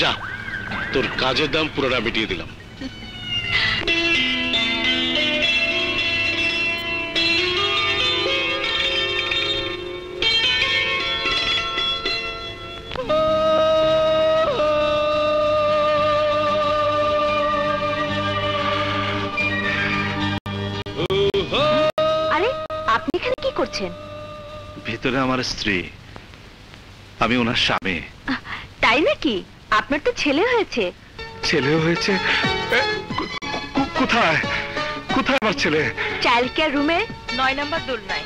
যা, তোর কাজের দাম পুরোটা মিটিয়ে দিলাম। আরে আপনি এখানে কি করছেন? ভিতরে আমার স্ত্রী, আমি ওনার স্বামী। তাই নাকি? আপনার তো ছেলে হয়েছে। ছেলে হয়েছে? কোথায় কোথায় আমার ছেলে? চাইল্ড কেয়ার রুমে 9 নম্বর দোলনায়।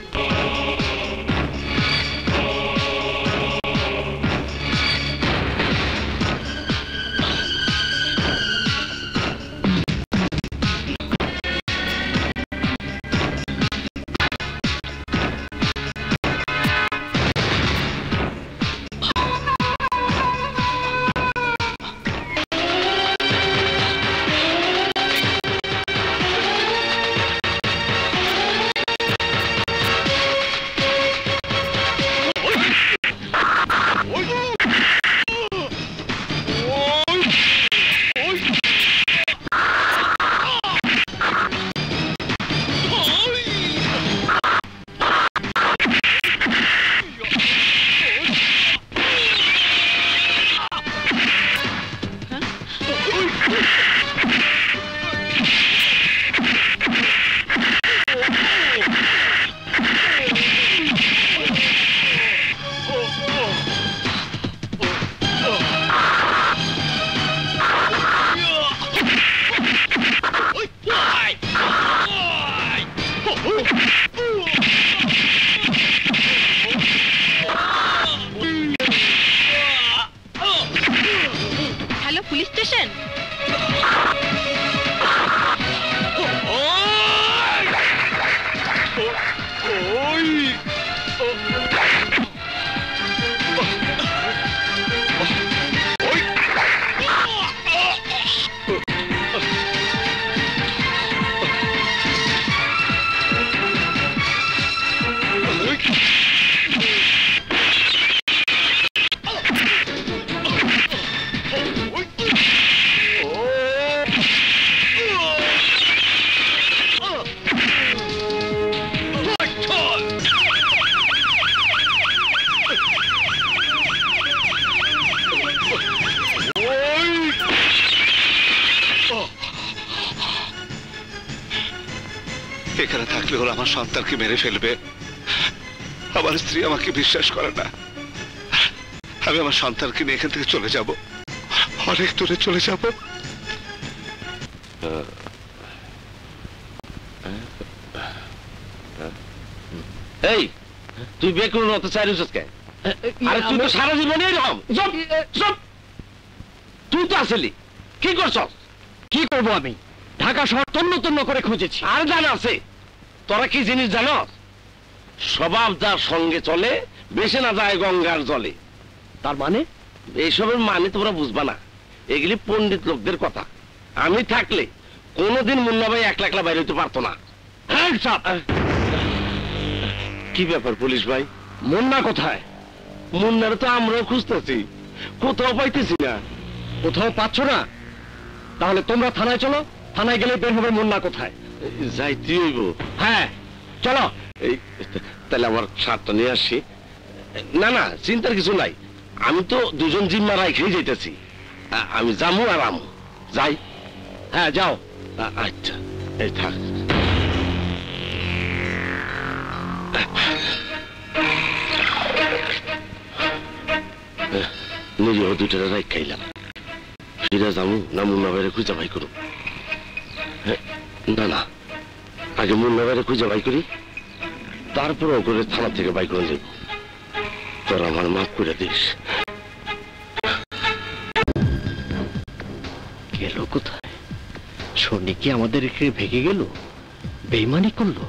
এখানে থাকলে ওরা আমার সন্তানকে মেরে ফেলবে। আমার স্ত্রী আমাকে বিশ্বাস করে না। আমি আমার সন্তানকে নিয়ে এখান থেকে চলে যাব, অনেক দূরে চলে যাব। এই তুই বিয়ে করুন অত চাইছিস কে? আরে তুই তো সারা জীবনে এরকম। তুই তো আসলি কি করছস? কি করবো আমি? ঢাকা শহর তন্ন তন্ন করে খুঁজেছি। আর জানা আছে তোরা কি জিনিস জানস? স্বভাব যার সঙ্গে চলে বেশি না যায় গঙ্গার জলে। তার মানে? এইসবের মানে তোমরা বুঝবা না, এগুলি পণ্ডিত লোকদের কথা। আমি থাকলে কোনোদিন মুন্না ভাই একলা একলা বাইরে হইতে পারতো না। কি ব্যাপার পুলিশ ভাই? মুন্না কোথায়? মুন্নার তো আমরাও খুঁজতেছি, কোথাও পাইতেছি না। কোথাও পাচ্ছ না? তাহলে তোমরা থানায় চলো, থানায় গেলে বের হবে মুন্না কোথায়। যাইতে হইব? হ্যাঁ চলো। এই তাহলে আমার শার্টটা নিয়ে আসি। না না চিন্তার কিছু নাই, আমি তো দুজন জিম্মা রাইখেই যাইতেছি। আমি যামু আর আমু। যাই? হ্যাঁ যাও। আচ্ছা এই থাক। নিরীহ দুইটা রাইখ খাইলাম। ফিরে যামু না মুন্না বাইরে খুঁজা ভাই করুন? না না, আগে মুন্না বাইরে খুঁজা ভাই করি, তারপর করে থানা থেকে বাই করে নেব। তোর আমার মাফ করে দিস। গেল কোথায়? শনি কি আমাদের ভেঙে গেল? বেইমানি করলো?